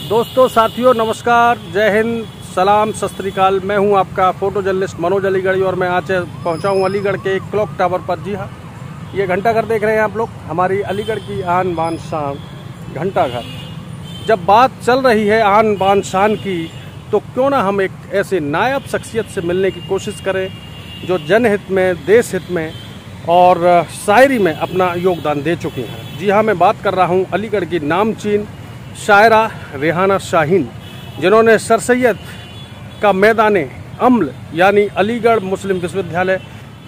दोस्तों, साथियों, नमस्कार, जय हिंद, सलाम, सत श्री अकाल। मैं हूं आपका फोटो जर्नलिस्ट मनोज अलीगढ़ी और मैं आज पहुंचा हूं अलीगढ़ के एक क्लॉक टावर पर। जी हाँ, ये घंटाघर देख रहे हैं आप लोग, हमारी अलीगढ़ की आन बान शान घंटाघर। जब बात चल रही है आन बान शान की, तो क्यों ना हम एक ऐसे नायाब शख्सियत से मिलने की कोशिश करें जो जनहित में, देश हित में और शायरी में अपना योगदान दे चुकी हैं। जी हाँ, मैं बात कर रहा हूँ अलीगढ़ की नामचीन शायरा रेहाना शाहीन, जिन्होंने सर सैयद का मैदान अम्ल यानी अलीगढ़ मुस्लिम विश्वविद्यालय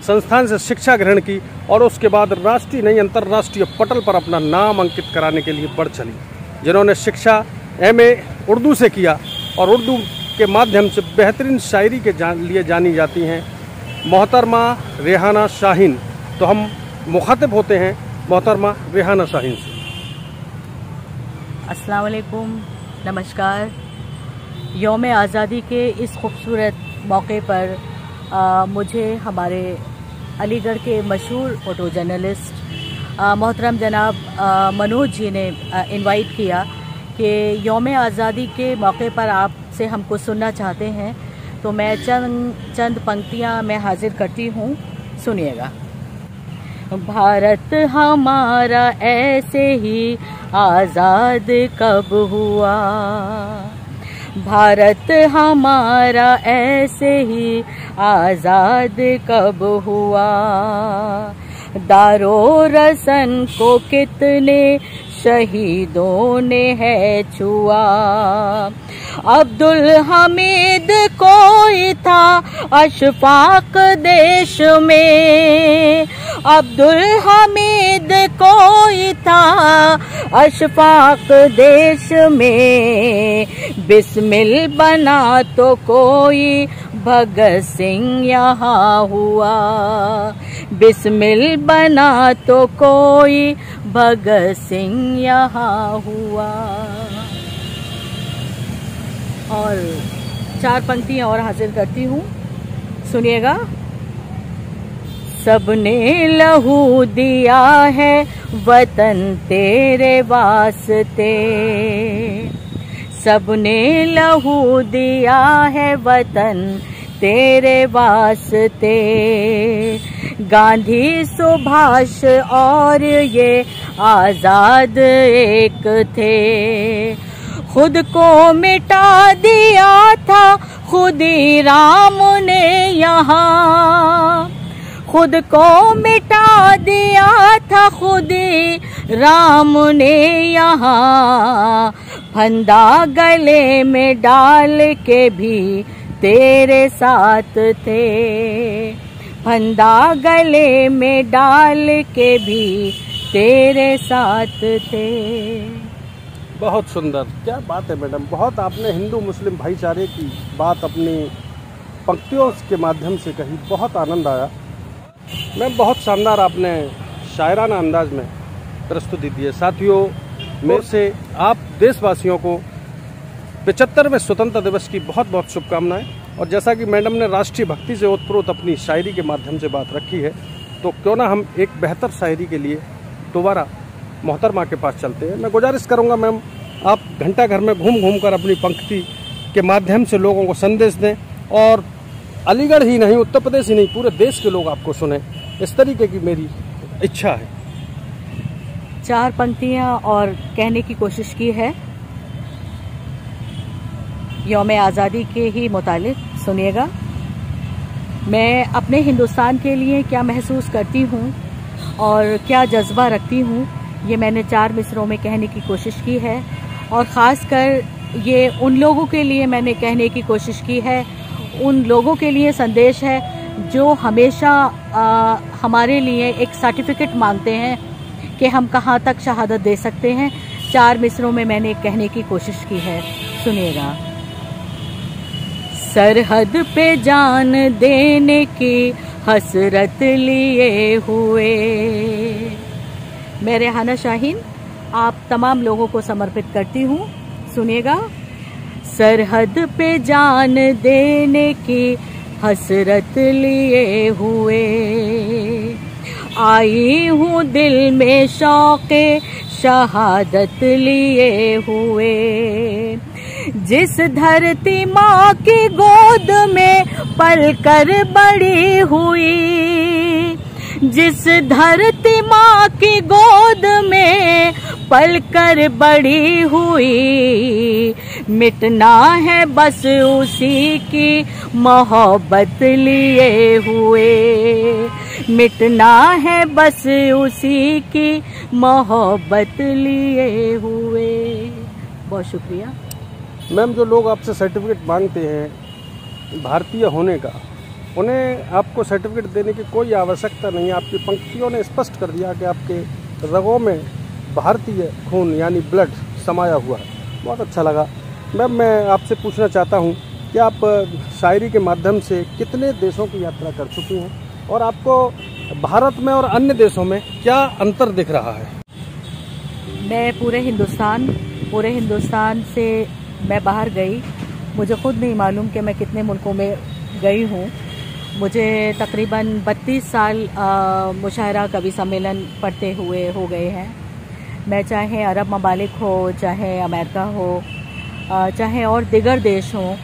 संस्थान से शिक्षा ग्रहण की और उसके बाद राष्ट्रीय नहीं अंतर्राष्ट्रीय पटल पर अपना नाम अंकित कराने के लिए बढ़ चली। जिन्होंने शिक्षा MA उर्दू से किया और उर्दू के माध्यम से बेहतरीन शायरी के लिए जानी जाती हैं मोहतरमा रेहाना शाहीन। तो हम मुखातिब होते हैं मोहतरमा रेहाना शाहीन से। अस्सलाम वालेकुम, नमस्कार। यौम आज़ादी के इस खूबसूरत मौके पर मुझे हमारे अलीगढ़ के मशहूर फ़ोटो जर्नलिस्ट मोहतरम जनाब मनोज जी ने इनवाइट किया कि यौम आज़ादी के मौके पर आपसे हमको सुनना चाहते हैं। तो मैं चंद पंक्तियाँ मैं हाजिर करती हूँ, सुनिएगा। भारत हमारा ऐसे ही आज़ाद कब हुआ, भारत हमारा ऐसे ही आज़ाद कब हुआ, दारो रसन को कितने शहीदों ने है छुआ, अब्दुल हमीद कोई था अशफाक देश में, अब्दुल हमीद कोई था अशफाक देश में, बिस्मिल बना तो कोई भगत सिंह यहाँ हुआ, बिस्मिल बना तो कोई भगत सिंह यहाँ हुआ। और 4 पंक्तियाँ और हाजिर करती हूँ, सुनिएगा। सबने लहू दिया है वतन तेरे वास्ते, सबने लहू दिया है वतन तेरे वास्ते, गांधी सुभाष और ये आज़ाद एक थे, खुद को मिटा दिया था खुद ही राम ने यहाँ, खुद को मिटा दिया था खुद ही राम ने यहाँ, फंदा गले में डाल के भी तेरे साथ थे, फंदा गले में डाल के भी तेरे साथ थे। बहुत सुंदर, क्या बात है मैडम। बहुत आपने हिंदू मुस्लिम भाईचारे की बात अपनी पंक्तियों के माध्यम से कही, बहुत आनंद आया। मैं बहुत शानदार आपने शायराना अंदाज में प्रस्तुति दी है। साथियों, मेरे से आप देशवासियों को 75वें स्वतंत्रता दिवस की बहुत बहुत शुभकामनाएं। और जैसा कि मैडम ने राष्ट्रीय भक्ति से ओतप्रोत अपनी शायरी के माध्यम से बात रखी है, तो क्यों ना हम एक बेहतर शायरी के लिए दोबारा मोहतरमा के पास चलते हैं। मैं गुजारिश करूंगा मैम, आप घंटाघर में घूम घूम कर अपनी पंक्ति के माध्यम से लोगों को संदेश दें और अलीगढ़ ही नहीं, उत्तर प्रदेश ही नहीं, पूरे देश के लोग आपको सुने। इस तरीके की मेरी इच्छा है। 4 पंक्तियाँ और कहने की कोशिश की है यौम आज़ादी के ही मुतालिक, सुनिएगा। मैं अपने हिंदुस्तान के लिए क्या महसूस करती हूँ और क्या जज्बा रखती हूँ, ये मैंने 4 मिसरों में कहने की कोशिश की है। और ख़ासकर ये उन लोगों के लिए मैंने कहने की कोशिश की है, उन लोगों के लिए संदेश है जो हमेशा हमारे लिए एक सर्टिफिकेट मांगते हैं कि हम कहाँ तक शहादत दे सकते हैं। 4 मिसरों में मैंने कहने की कोशिश की है, सुनिएगा। सरहद पे जान देने की हसरत लिए हुए, मैं रेहाना शाहीन आप तमाम लोगों को समर्पित करती हूँ, सुनिएगा। सरहद पे जान देने की हसरत लिए हुए, आई हूँ दिल में शौक़े शहादत लिए हुए। जिस धरती माँ की गोद में पलकर बड़ी हुई, जिस धरती माँ की गोद में पलकर बड़ी हुई, मिटना है बस उसी की मोहब्बत लिए हुए, मिटना है बस उसी की मोहब्बत लिए हुए। बहुत शुक्रिया। मैम, जो लोग आपसे सर्टिफिकेट मांगते हैं भारतीय होने का, उन्हें आपको सर्टिफिकेट देने की कोई आवश्यकता नहीं है। आपकी पंक्तियों ने स्पष्ट कर दिया कि आपके रगों में भारतीय खून यानी ब्लड समाया हुआ है। बहुत अच्छा लगा। मैम, मैं आपसे पूछना चाहता हूँ कि आप शायरी के माध्यम से कितने देशों की यात्रा कर चुकी हैं और आपको भारत में और अन्य देशों में क्या अंतर दिख रहा है? मैं पूरे हिंदुस्तान से मैं बाहर गई। मुझे खुद नहीं मालूम कि मैं कितने मुल्कों में गई हूँ। मुझे तकरीबन 32 साल मुशायरा कवि सम्मेलन पढ़ते हुए हो गए हैं। मैं चाहे अरब ममालिक हो, चाहे अमेरिका हो, चाहे और दिगर देश हों,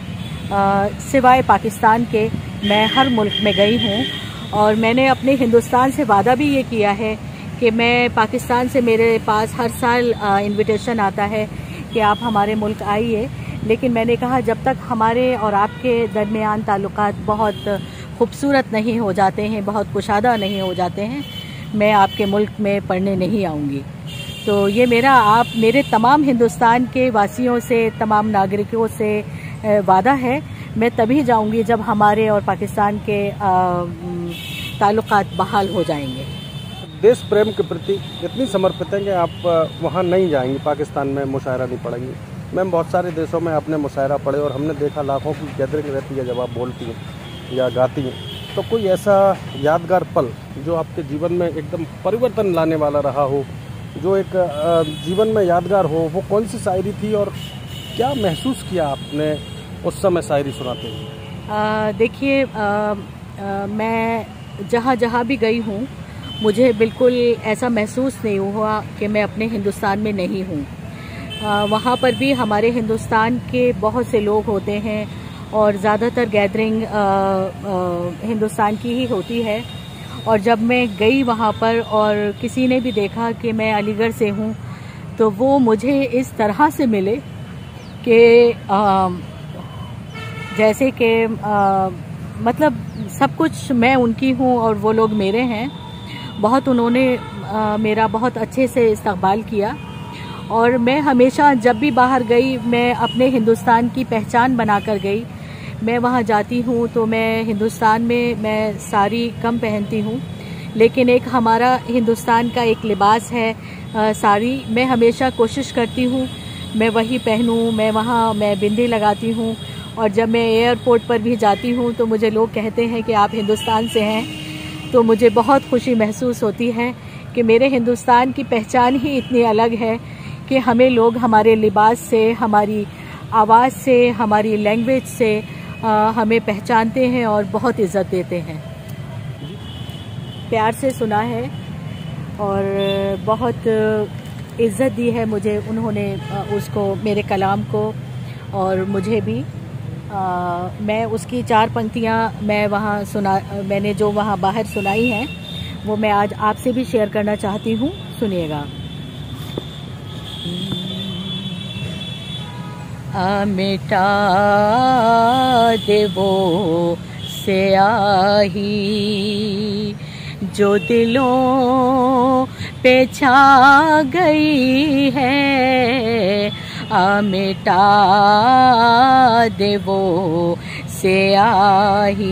सिवाय पाकिस्तान के मैं हर मुल्क में गई हूँ। और मैंने अपने हिंदुस्तान से वादा भी ये किया है कि मैं पाकिस्तान से, मेरे पास हर साल इनविटेशन आता है कि आप हमारे मुल्क आइए, लेकिन मैंने कहा जब तक हमारे और आपके दरमियान ताल्लुकात बहुत खूबसूरत नहीं हो जाते हैं, बहुत कुशादा नहीं हो जाते हैं, मैं आपके मुल्क में पढ़ने नहीं आऊँगी। तो ये मेरे तमाम हिंदुस्तान के वासियों से, तमाम नागरिकों से वादा है। मैं तभी जाऊँगी जब हमारे और पाकिस्तान के ताल्लुकात बहाल हो जाएंगे। देश प्रेम के प्रति इतनी समर्पित हैं कि आप वहाँ नहीं जाएंगी, पाकिस्तान में मुशायरा नहीं पढ़ेंगी। मैम, बहुत सारे देशों में आपने मुशायरा पढ़े और हमने देखा लाखों की गैदरिंग रहती है जब आप बोलती हैं या गाती हैं। तो कोई ऐसा यादगार पल जो आपके जीवन में एकदम परिवर्तन लाने वाला रहा हो, जो एक जीवन में यादगार हो, वो कौन सी शायरी थी और क्या महसूस किया आपने उस समय शायरी सुनाते हुए? देखिए, मैं जहाँ जहाँ भी गई हूँ, मुझे बिल्कुल ऐसा महसूस नहीं हुआ कि मैं अपने हिंदुस्तान में नहीं हूँ। वहाँ पर भी हमारे हिंदुस्तान के बहुत से लोग होते हैं और ज़्यादातर गैदरिंग हिंदुस्तान की ही होती है। और जब मैं गई वहाँ पर और किसी ने भी देखा कि मैं अलीगढ़ से हूँ, तो वो मुझे इस तरह से मिले कि जैसे कि मतलब सब कुछ मैं उनकी हूँ और वो लोग मेरे हैं। बहुत उन्होंने मेरा बहुत अच्छे से इस्तकबाल किया। और मैं हमेशा जब भी बाहर गई, मैं अपने हिंदुस्तान की पहचान बनाकर गई। मैं वहाँ जाती हूँ तो मैं हिंदुस्तान में मैं साड़ी कम पहनती हूँ, लेकिन एक हमारा हिंदुस्तान का एक लिबास है साड़ी। मैं हमेशा कोशिश करती हूँ मैं वही पहनूँ। मैं बिंदी लगाती हूँ और जब मैं एयरपोर्ट पर भी जाती हूँ तो मुझे लोग कहते हैं कि आप हिंदुस्तान से हैं, तो मुझे बहुत खुशी महसूस होती है कि मेरे हिंदुस्तान की पहचान ही इतनी अलग है कि हमें लोग हमारे लिबास से, हमारी आवाज़ से, हमारी लैंग्वेज से हमें पहचानते हैं और बहुत इज़्ज़त देते हैं। प्यार से सुना है और बहुत इज़्ज़त दी है मुझे उन्होंने, उसको, मेरे कलाम को और मुझे भी। मैं उसकी 4 पंक्तियाँ मैंने जो वहाँ बाहर सुनाई हैं वो मैं आज आपसे भी शेयर करना चाहती हूँ। सुनिएगा। मिटा दे वो स्याही जो दिलों पे छा गई है, मिटा दे वो स्याही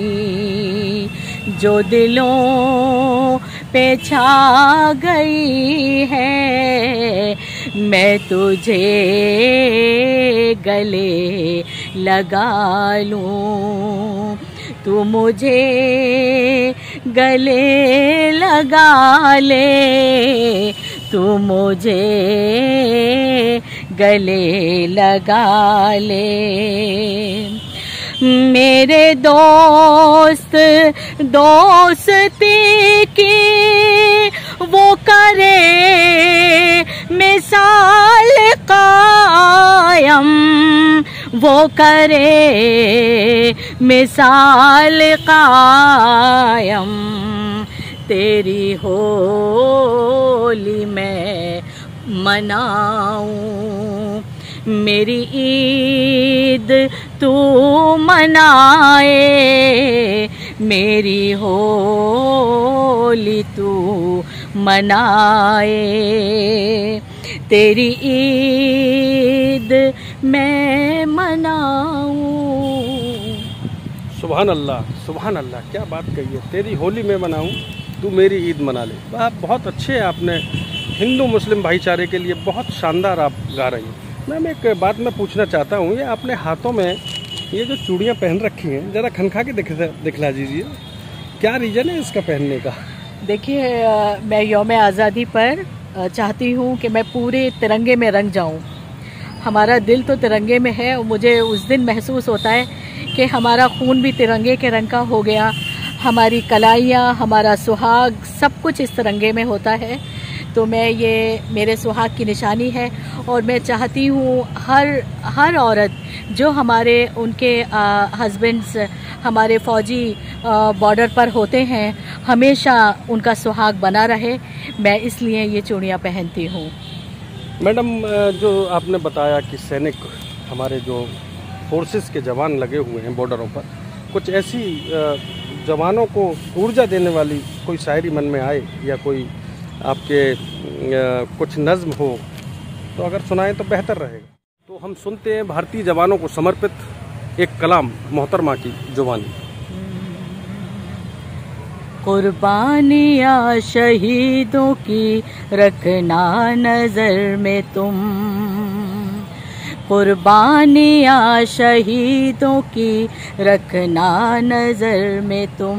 जो दिलों पे छा गई है। मैं तुझे गले लगा लूं, तू मुझे गले लगा ले, तू मुझे गले लगा ले। मेरे दोस्त दोस्ती की वो करे मिसाल कायम, वो करे मिसाल कायम। तेरी होली मैं मनाऊं, मेरी ईद तू मनाए, मेरी होली तू मनाए, तेरी ईद मैं मनाऊं। सुभान अल्लाह, सुभान अल्लाह, क्या बात कही है। तेरी होली मैं मनाऊं, तू मेरी ईद मना ले। आप बहुत अच्छे हैं, आपने हिंदू मुस्लिम भाईचारे के लिए बहुत शानदार आप गा रही हैं। मैम एक बात मैं पूछना चाहता हूँ, ये आपने हाथों में ये जो चूड़ियाँ पहन रखी हैं, ज़रा खनखा के दिखला दीजिए, क्या रीज़न है इसका पहनने का? देखिए, मैं यौम आज़ादी पर चाहती हूँ कि मैं पूरे तिरंगे में रंग जाऊँ। हमारा दिल तो तिरंगे में है और मुझे उस दिन महसूस होता है कि हमारा खून भी तिरंगे के रंग का हो गया। हमारी कलाइयाँ, हमारा सुहाग, सब कुछ इस तिरंगे में होता है। तो मैं, ये मेरे सुहाग की निशानी है और मैं चाहती हूँ हर औरत जो हमारे उनके हस्बैंड्स हमारे फ़ौजी बॉर्डर पर होते हैं, हमेशा उनका सुहाग बना रहे। मैं इसलिए ये चूड़ियाँ पहनती हूँ। मैडम, जो आपने बताया कि सैनिक हमारे जो फोर्सेस के जवान लगे हुए हैं बॉर्डरों पर, कुछ ऐसी जवानों को ऊर्जा देने वाली कोई शायरी मन में आए या कोई आपके कुछ नज़्म हो तो अगर सुनाएं तो बेहतर रहेगा। तो हम सुनते हैं भारतीय जवानों को समर्पित एक कलाम मोहतरमा की जुबानी। कुर्बानियाँ शहीदों की रखना नजर में तुम, कुर्बानियाँ शहीदों की रखना नजर में तुम।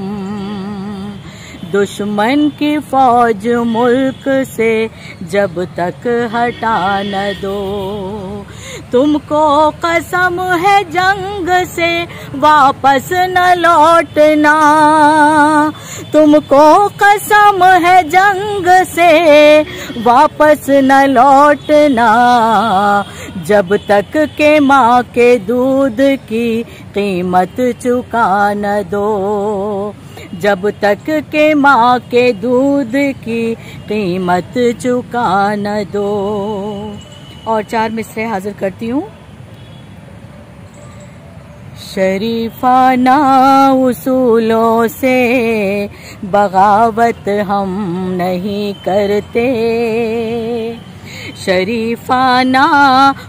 दुश्मन की फौज मुल्क से जब तक हटा न दो, तुमको कसम है जंग से वापस न लौटना, तुमको कसम है जंग से वापस न लौटना। जब तक के माँ के दूध की कीमत चुका न दो, जब तक के माँ के दूध की कीमत चुका न दो। और 4 मिसरे हाजिर करती हूँ। शरीफाना उसूलों से बगावत हम नहीं करते, शरीफाना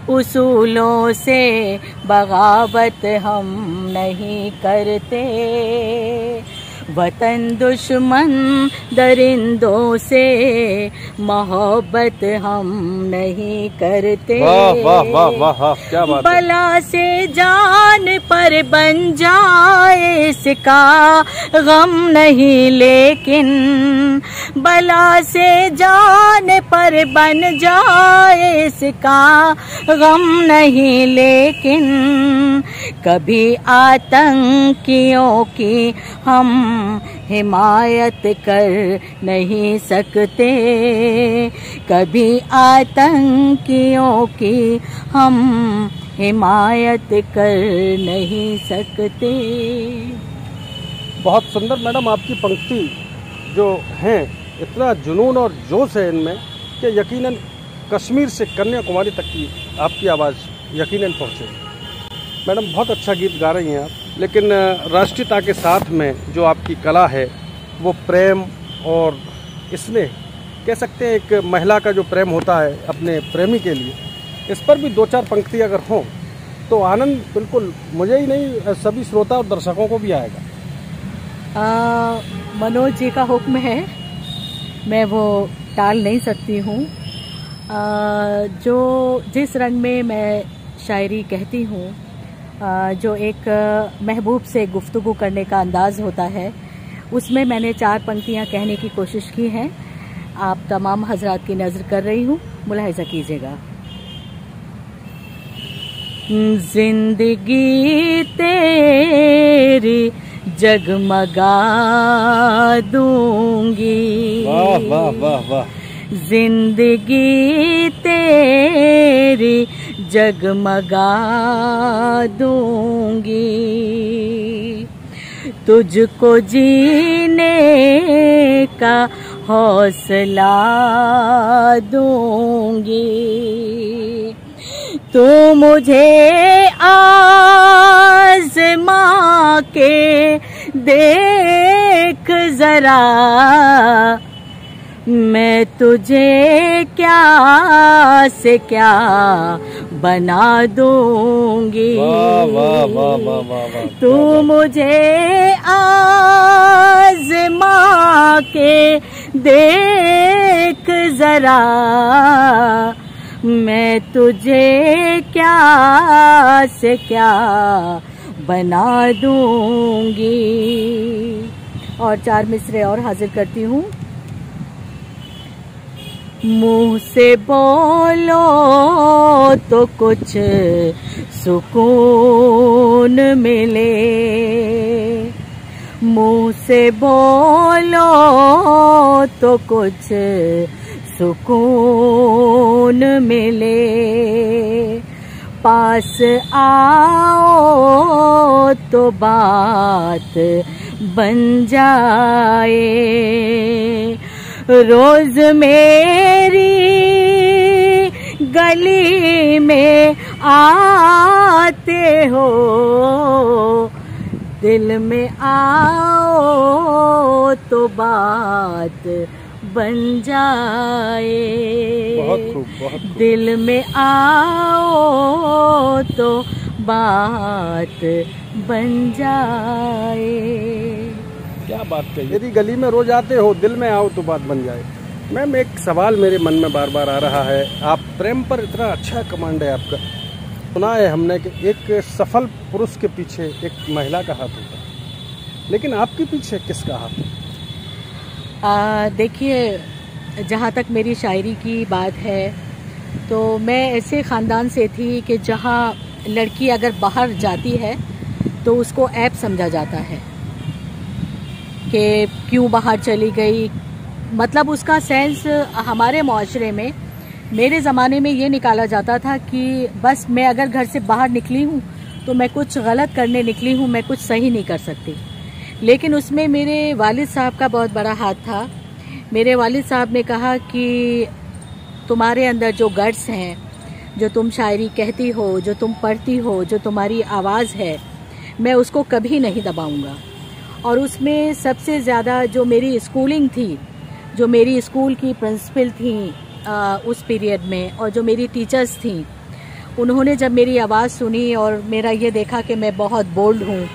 उसूलों से बगावत हम नहीं करते। वतन दुश्मन दरिंदों से मोहब्बत हम नहीं करते। वाह वाह वाह वाह, क्या बात है। बला से जान पर बन जाए इसका गम नहीं, लेकिन बला से जान पर बन जाए इसका गम नहीं, लेकिन कभी आतंकियों की हम हिमायत कर नहीं सकते, कभी आतंकियों की हम हिमायत कर नहीं सकते। बहुत सुंदर मैडम, आपकी पंक्ति जो हैं, इतना जुनून और जोश है इनमें कि यकीनन कश्मीर से कन्याकुमारी तक की आपकी आवाज़ यकीनन पहुँचे। मैडम बहुत अच्छा गीत गा रही हैं आप, लेकिन राष्ट्रीयता के साथ में जो आपकी कला है वो प्रेम और स्नेह, कह सकते हैं एक महिला का जो प्रेम होता है अपने प्रेमी के लिए, इस पर भी 2-4 पंक्ति अगर हों तो आनंद बिल्कुल मुझे ही नहीं सभी श्रोता और दर्शकों को भी आएगा। मनोज जी का हुक्म है, मैं वो टाल नहीं सकती हूँ। जो जिस रंग में मैं शायरी कहती हूँ, जो एक महबूब से गुफ्तगू करने का अंदाज़ होता है, उसमें मैंने 4 पंक्तियाँ कहने की कोशिश की हैं। आप तमाम हजरात की नज़र कर रही हूँ, मुलाहिज़ा कीजिएगा। जिंदगी तेरी जगमगा दूंगी। वाह वाह वाह वाह। जिंदगी तेरी जगमगा दूंगी। तुझको जीने का हौसला दूंगी। तू मुझे आज़मा के देख जरा, मैं तुझे क्या से क्या बना दूंगी। वाह वाह वाह वाह वाह वाह। तू मुझे आज़मा के देख जरा, मैं तुझे क्या से क्या बना दूंगी। और 4 मिसरे और हाजिर करती हूँ। मुंह से बोलो तो कुछ सुकून मिले, मुंह से बोलो तो कुछ सुकून मिले। पास आओ तो बात बन जाए। रोज मेरी गली में आते हो, दिल में आओ तो बात बन जाए। बहुत खूब, बहुत खूब। दिल में आओ तो बात बन जाए। क्या बात कही। यदि गली में रोज आते हो, दिल में आओ तो बात बन जाए। मैम, एक सवाल मेरे मन में बार बार आ रहा है। आप प्रेम पर इतना अच्छा कमांड है आपका। सुना है हमने कि एक सफल पुरुष के पीछे एक महिला का हाथ होता है, लेकिन आपके पीछे किसका हाथ है? देखिए, जहाँ तक मेरी शायरी की बात है तो मैं ऐसे ख़ानदान से थी कि जहाँ लड़की अगर बाहर जाती है तो उसको ऐप समझा जाता है कि क्यों बाहर चली गई। मतलब उसका सेंस हमारे माशरे में, मेरे ज़माने में ये निकाला जाता था कि बस मैं अगर घर से बाहर निकली हूँ तो मैं कुछ गलत करने निकली हूँ, मैं कुछ सही नहीं कर सकती। लेकिन उसमें मेरे वालिद साहब का बहुत बड़ा हाथ था। मेरे वालिद साहब ने कहा कि तुम्हारे अंदर जो गट्स हैं, जो तुम शायरी कहती हो, जो तुम पढ़ती हो, जो तुम्हारी आवाज़ है, मैं उसको कभी नहीं दबाऊंगा। और उसमें सबसे ज़्यादा जो मेरी स्कूलिंग थी, जो मेरी स्कूल की प्रिंसिपल थी उस पीरियड में, और जो मेरी टीचर्स थी, उन्होंने जब मेरी आवाज़ सुनी और मेरा ये देखा कि मैं बहुत बोल्ड हूँ,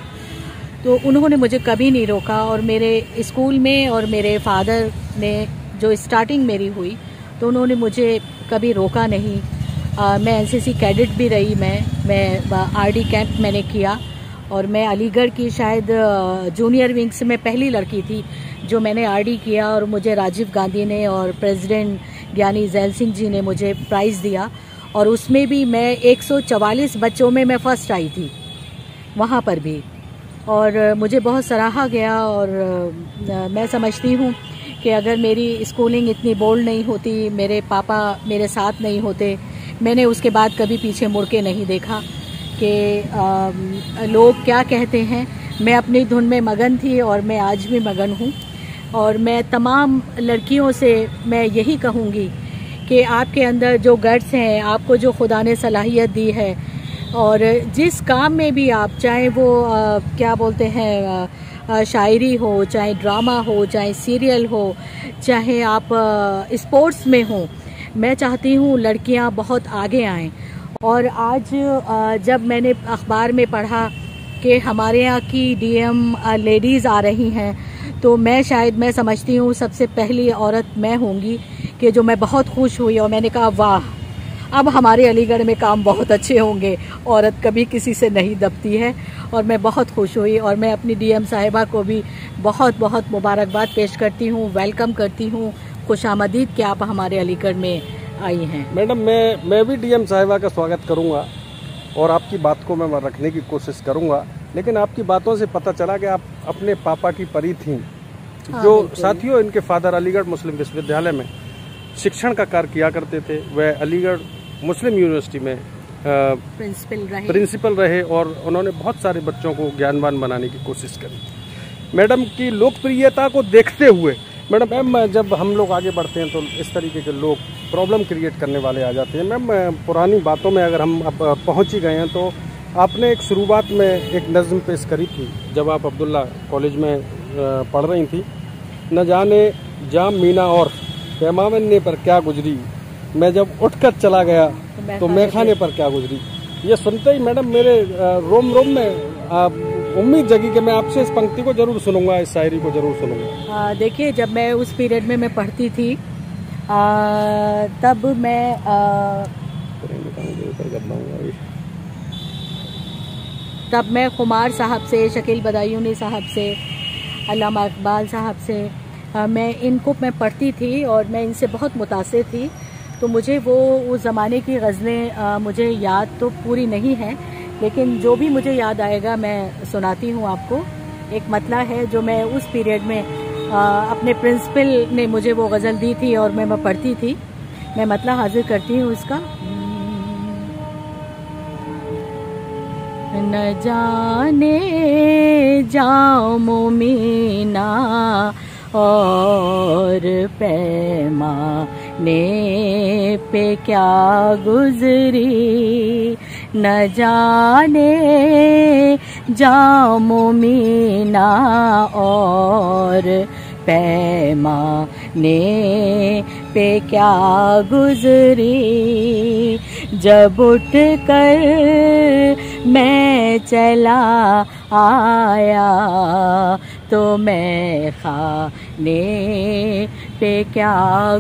तो उन्होंने मुझे कभी नहीं रोका। और मेरे स्कूल में और मेरे फादर ने जो स्टार्टिंग मेरी हुई तो उन्होंने मुझे कभी रोका नहीं। मैं एनसीसी कैडेट भी रही, मैं आरडी कैंप मैंने किया, और मैं अलीगढ़ की शायद जूनियर विंग्स में पहली लड़की थी जो मैंने आरडी किया। और मुझे राजीव गांधी ने और प्रेसिडेंट ज्ञानी जैल सिंह जी ने मुझे प्राइज़ दिया, और उसमें भी मैं 144 बच्चों में मैं फ़र्स्ट आई थी वहाँ पर भी, और मुझे बहुत सराहा गया। और मैं समझती हूँ कि अगर मेरी स्कूलिंग इतनी बोल्ड नहीं होती, मेरे पापा मेरे साथ नहीं होते, मैंने उसके बाद कभी पीछे मुड़ के नहीं देखा कि लोग क्या कहते हैं। मैं अपनी धुन में मगन थी और मैं आज भी मगन हूँ। और मैं तमाम लड़कियों से मैं यही कहूँगी कि आपके अंदर जो गट्स हैं, आपको जो खुदा ने सलाहियत दी है, और जिस काम में भी आप, चाहे वो क्या बोलते हैं शायरी हो, चाहे ड्रामा हो, चाहे सीरियल हो, चाहे आप स्पोर्ट्स में हो, मैं चाहती हूँ लड़कियाँ बहुत आगे आएँ। और आज जब मैंने अखबार में पढ़ा कि हमारे यहाँ की डीएम लेडीज़ आ रही हैं, तो मैं समझती हूँ सबसे पहली औरत मैं होंगी, कि जो मैं बहुत खुश हुई। और मैंने कहा वाह, अब हमारे अलीगढ़ में काम बहुत अच्छे होंगे, औरत कभी किसी से नहीं दबती है। और मैं बहुत खुश हुई, और मैं अपनी डीएम साहिबा को भी बहुत बहुत मुबारकबाद पेश करती हूँ, वेलकम करती हूँ, खुशामदीद कि आप हमारे अलीगढ़ में आई हैं। मैडम, मैं भी डीएम साहिबा का स्वागत करूंगा और आपकी बात को मैं रखने की कोशिश करूंगा। लेकिन आपकी बातों से पता चला कि आप अपने पापा की परी थीं। हाँ, जो बिल्कुल। साथियों, इनके फादर अलीगढ़ मुस्लिम विश्वविद्यालय में शिक्षण का कार्य किया करते थे। वह अलीगढ़ मुस्लिम यूनिवर्सिटी में प्रिंसिपल रहे और उन्होंने बहुत सारे बच्चों को ज्ञानवान बनाने की कोशिश करी। मैडम की लोकप्रियता को देखते हुए, मैम जब हम लोग आगे बढ़ते हैं तो इस तरीके के लोग प्रॉब्लम क्रिएट करने वाले आ जाते हैं। मैम पुरानी बातों में अगर हम अब पहुँच ही गए हैं तो आपने एक शुरुआत में एक नज़्म पेश करी थी जब आप अब्दुल्ला कॉलेज में पढ़ रही थी। न जाने जाम मीना और पैमाने पर क्या गुजरी, मैं जब उठकर चला गया तो मैखाने पर क्या गुजरी। ये सुनते ही मैडम मेरे रोम रोम में उम्मीद जगी कि मैं आपसे इस पंक्ति को जरूर सुनूंगा, इस शायरी को जरूर सुनूंगा। देखिए, जब मैं उस पीरियड में मैं पढ़ती थी तब मैं खुमार साहब से, शकील बदायूनी साहब से, अल्लामा इकबाल साहब से मैं इनको मैं पढ़ती थी और मैं इनसे बहुत मुतासिर थी। तो मुझे वो उस ज़माने की गज़लें मुझे याद तो पूरी नहीं है, लेकिन जो भी मुझे याद आएगा मैं सुनाती हूँ आपको। एक मतला है जो मैं उस पीरियड में अपने प्रिंसिपल ने मुझे वो गज़ल दी थी और मैं पढ़ती थी। मैं मतला हाजिर करती हूँ उसका। न जाने जाऊं मीना और पैमाने पे क्या गुजरी, न जाने जाऊं मीना और पैमाने पे क्या गुजरी। जब उठ कर मैं चला आया तो मैं खाने पे क्या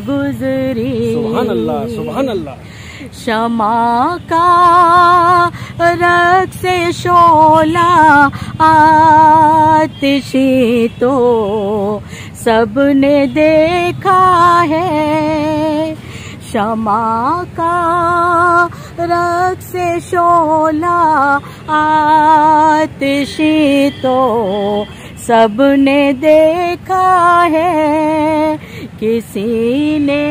गुजरी। सुभान अल्लाह, सुभान अल्लाह। शमा का रक्स से शोला आतिशी तो सबने देखा है। शमा का रक्स से शोला आतिशी तो सबने देखा है। किसी ने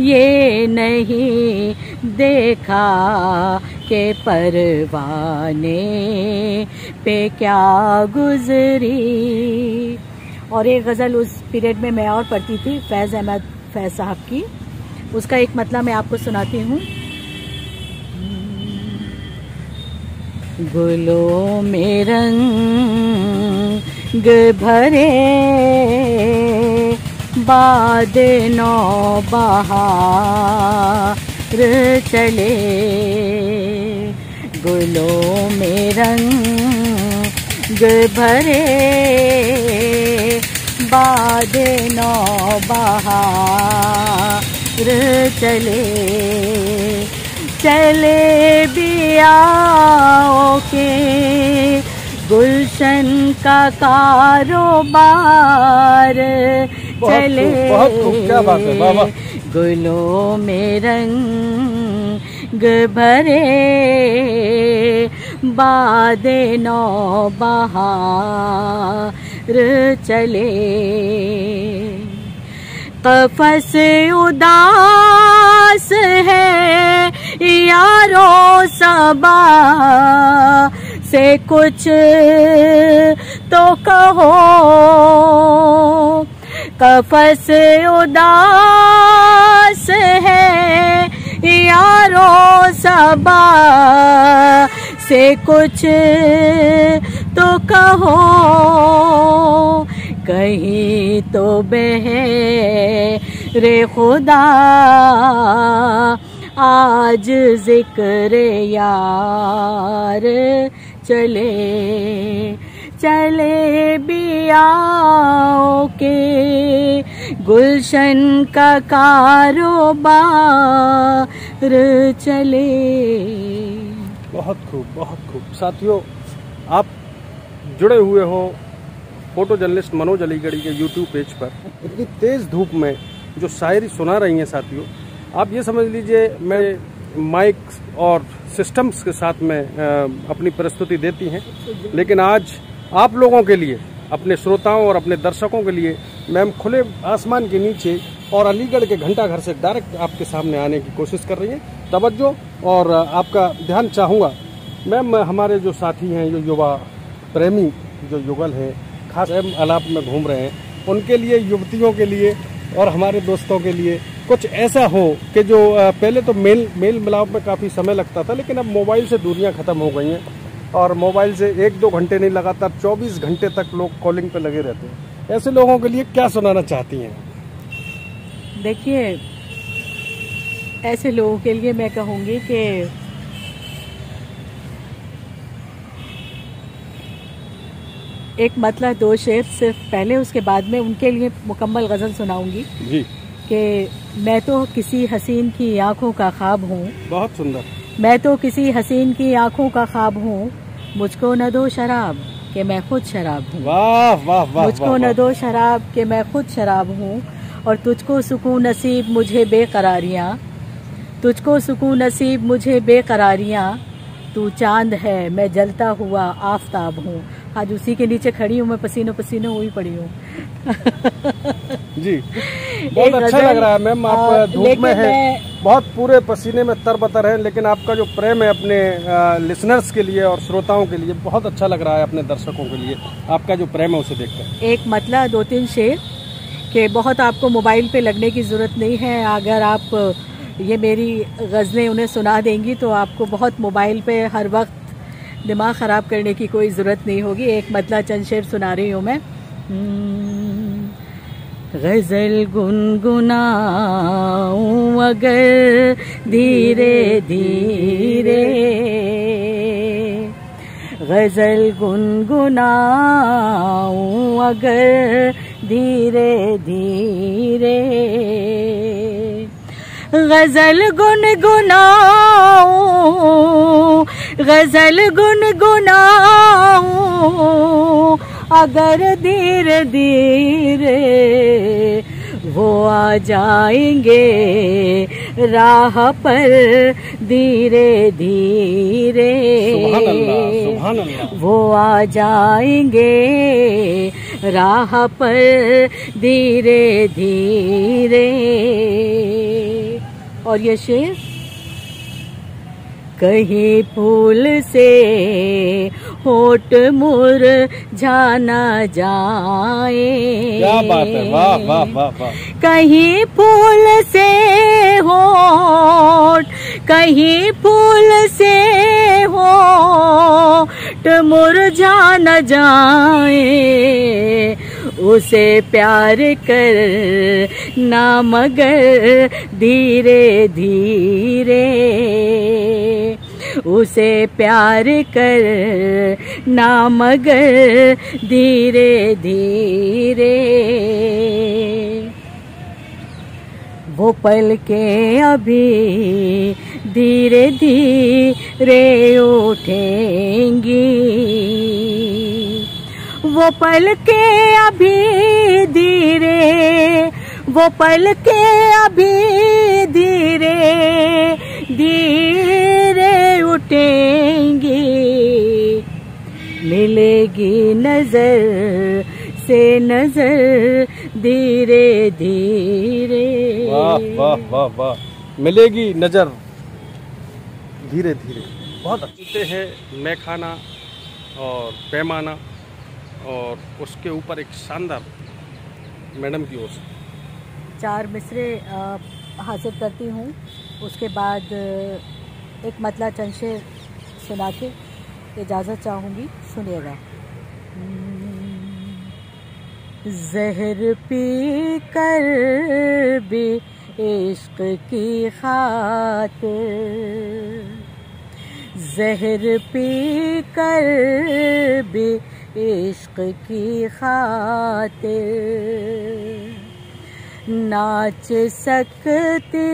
ये नहीं देखा कि परवाने पे क्या गुजरी। और एक गज़ल उस पीरियड में मैं और पढ़ती थी, फैज़ अहमद फैज़ साहब की। उसका एक मतलब मैं आपको सुनाती हूँ। गुलों में रंग भरे बाद नौ बहार चले। गुलों में रंग भरे बाद नौ बहार चले। चले बियाओं के गुलशन का कारोबार चले। बहुत खूब, क्या बात है, वाह वाह। गुलों में रंग भरे बाद नौ बहार चले। कफस उदास है यारों सबा से कुछ तो कहो। कफस उदास है यारों सबा से कुछ तो कहो। कहीं तो बहरे खुदा आज जिक्र यार चले। चले बियाओं के गुलशन का कारोबार चले। बहुत खूब, बहुत खूब। साथियों, आप जुड़े हुए हो फोटो जर्नलिस्ट मनोज अलीगढ़ी के यूट्यूब पेज पर। इतनी तेज़ धूप में जो शायरी सुना रही हैं साथियों, आप ये समझ लीजिए मैं माइक और सिस्टम्स के साथ में अपनी प्रस्तुति देती हैं। लेकिन आज आप लोगों के लिए, अपने श्रोताओं और अपने दर्शकों के लिए मैम खुले आसमान के नीचे और अलीगढ़ के घंटाघर से डायरेक्ट आपके सामने आने की कोशिश कर रही हैं। तवज्जो और आपका ध्यान चाहूँगा मैम, हमारे जो साथी हैं, जो युवा प्रेमी जो युगल हैं, खास आलाप में घूम रहे हैं, उनके लिए, युवतियों के लिए और हमारे दोस्तों के लिए कुछ ऐसा हो कि जो पहले तो मेल मिलाप में काफ़ी समय लगता था, लेकिन अब मोबाइल से दूरियां ख़त्म हो गई हैं और मोबाइल से 1-2 घंटे नहीं, लगातार 24 घंटे तक लोग कॉलिंग पे लगे रहते हैं। ऐसे लोगों के लिए क्या सुनाना चाहती हैं? देखिए, ऐसे लोगों के लिए मैं कहूँगी कि एक मतलब 2 शेर सिर्फ पहले, उसके बाद में उनके लिए मुकम्मल गज़ल सुनाऊंगी जी। कि मैं तो किसी हसीन की आंखों का ख्वाब हूँ। बहुत सुंदर। मैं तो किसी हसीन की आंखों का ख्वाब हूँ, मुझको न दो शराब कि मैं खुद शराब हूँ। वाह वाह वाह। मुझको न दो शराब कि मैं खुद शराब हूँ, और तुझको सुकून नसीब मुझे बेकरारियाँ, तुझको सुकून नसीब मुझे बेकरारियाँ, तू चांद है मैं जलता हुआ आफताब हूँ। आज उसी के नीचे खड़ी हूँ मैं, पसीनों पसीनों हुई पड़ी हूँ। जी, बहुत अच्छा लग रहा है मैम। आप धूप में हैं, बहुत पूरे पसीने में तरबतर हैं, लेकिन आपका जो प्रेम है अपने लिसनर्स के लिए और श्रोताओं के लिए बहुत अच्छा लग रहा है। अपने दर्शकों के लिए आपका जो प्रेम है उसे देखकर एक मतलब 2-3 शेर कि बहुत आपको मोबाइल पे लगने की ज़रूरत नहीं है। अगर आप ये मेरी गज़लें उन्हें सुना देंगी तो आपको बहुत मोबाइल पे हर वक्त दिमाग ख़राब करने की कोई ज़रूरत नहीं होगी। एक मतलब चंद शेर सुना रही हूँ मैं। गज़ल गुनगुनाऊं अगर धीरे धीरे, गज़ल गुनगुनाऊं अगर धीरे धीरे, गज़ल गुनगुनाऊं, गज़ल गुनगुनाऊं अगर धीरे धीरे, वो आ जाएंगे राह पर धीरे धीरे। सुभान अल्लाह, सुभान अल्लाह। वो आ जाएंगे राह पर धीरे धीरे। और ये शेर, कहीं फूल से होठ मुरझाना जाए। क्या बात है, वाह वाह वाह वाह। कहीं फूल से होठ, कहीं फूल से होठ मुरझाना जाए, उसे प्यार कर ना मगर धीरे धीरे, उसे प्यार कर ना मगर धीरे धीरे। वो पल के अभी धीरे धीरे उठेंगी, वो पल के अभी धीरे, वो पल के अभी धीरे धीरे उठेंगी, मिलेगी नजर से नजर धीरे धीरे। वाह वाह वाह वाह। मिलेगी नजर धीरे धीरे, बहुत अच्छे हैं। मैखाना और पैमाना, और उसके ऊपर एक शानदार मैडम की ओर से 4 मिसरे हासिल करती हूँ। उसके बाद एक मतला चंद शेर सुना के इजाज़त चाहूँगी, सुनिएगा। ज़हर पी कर भी इश्क की खातिर, ज़हर पी कर भी इश्क की खातिर, नाच सकती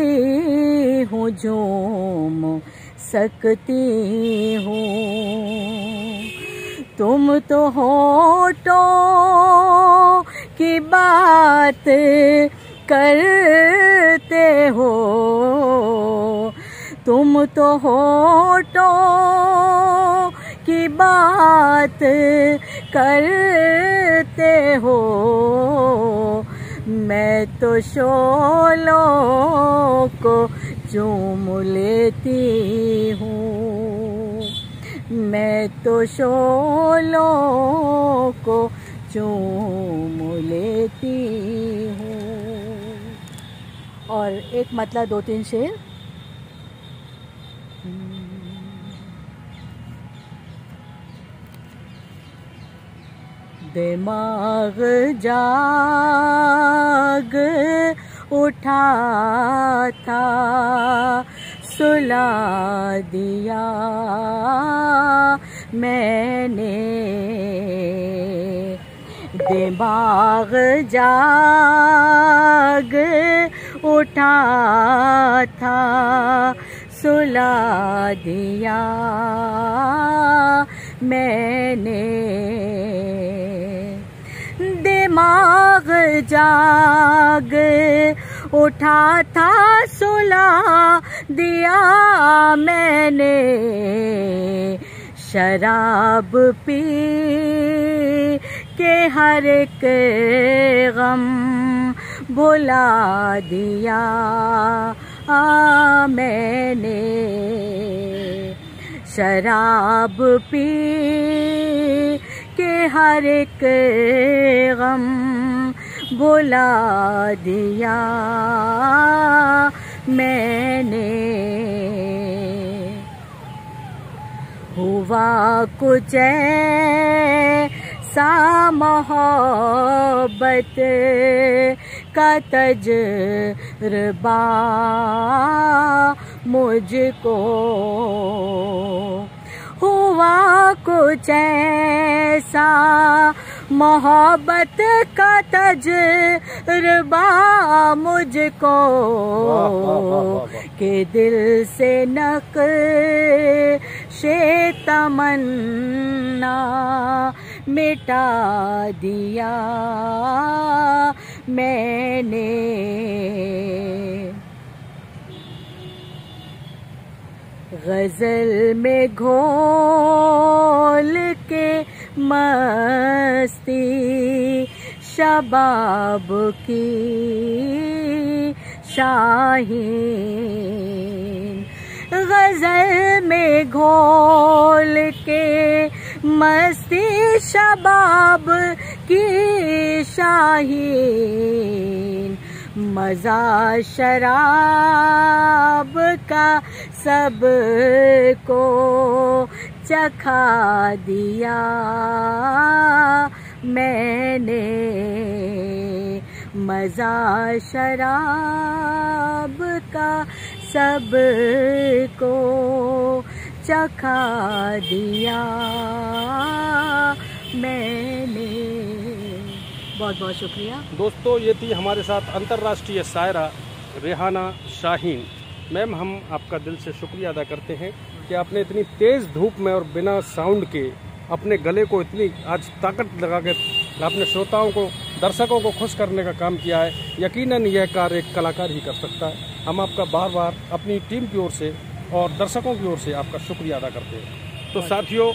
हूँ झूम सकती हूँ, तुम तो होठों की बात करते हो, तुम तो होठों की बात करते हो, मैं तो शोलों को चूम लेती हूँ, मैं तो शोलों को चूम लेती हूँ। और एक मतलब 2-3 शेर। दिमाग जाग उठा था, सुला दिया मैंने, दिमाग जाग उठा था, सुला दिया मैंने, दिमाग जाग उठा था, सुला दिया मैंने, शराब पी के हर एक गम भुला दिया मैंने, शराब पी के हर एक गम भुला दिया मैंने। हुआ कुछ ऐसा मोहब्बत का तजुर्बा मुझको, हुआ कुछ ऐसा मोहब्बत का तजुर्बा मुझको, के दिल से नक्शे तमन्ना मिटा दिया मैंने, गजल में घोल के मस्ती शबाब की शाहीन, गजल में घोल के मस्ती शबाब की शाहीन, मजा शराब का सबको चखा दिया मैंने, मजा शराब का सबको चखा दिया मैंने। बहुत बहुत शुक्रिया दोस्तों। ये थी हमारे साथ अंतर्राष्ट्रीय शायरा रेहाना शाहीन। मैम, हम आपका दिल से शुक्रिया अदा करते हैं कि आपने इतनी तेज़ धूप में और बिना साउंड के अपने गले को इतनी आज ताकत लगा के आपने श्रोताओं को, दर्शकों को खुश करने का काम किया है। यकीनन यह कार्य एक कलाकार ही कर सकता है। हम आपका बार बार अपनी टीम की ओर से और दर्शकों की ओर से आपका शुक्रिया अदा करते हैं। तो साथियों,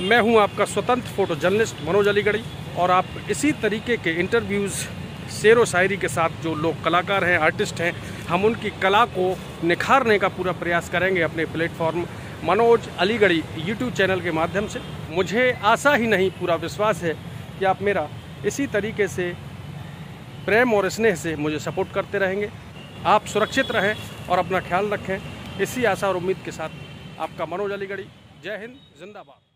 मैं हूं आपका स्वतंत्र फोटो जर्नलिस्ट मनोज अलीगढ़ी, और आप इसी तरीके के इंटरव्यूज़, शेर व शायरी के साथ जो लोग कलाकार हैं, आर्टिस्ट हैं, हम उनकी कला को निखारने का पूरा प्रयास करेंगे अपने प्लेटफॉर्म मनोज अलीगढ़ी यूट्यूब चैनल के माध्यम से। मुझे आशा ही नहीं, पूरा विश्वास है कि आप मेरा इसी तरीके से प्रेम और स्नेह से मुझे सपोर्ट करते रहेंगे। आप सुरक्षित रहें और अपना ख्याल रखें। इसी आशा और उम्मीद के साथ आपका मनोज अलीगढ़ी। जय हिंद, जिंदाबाद।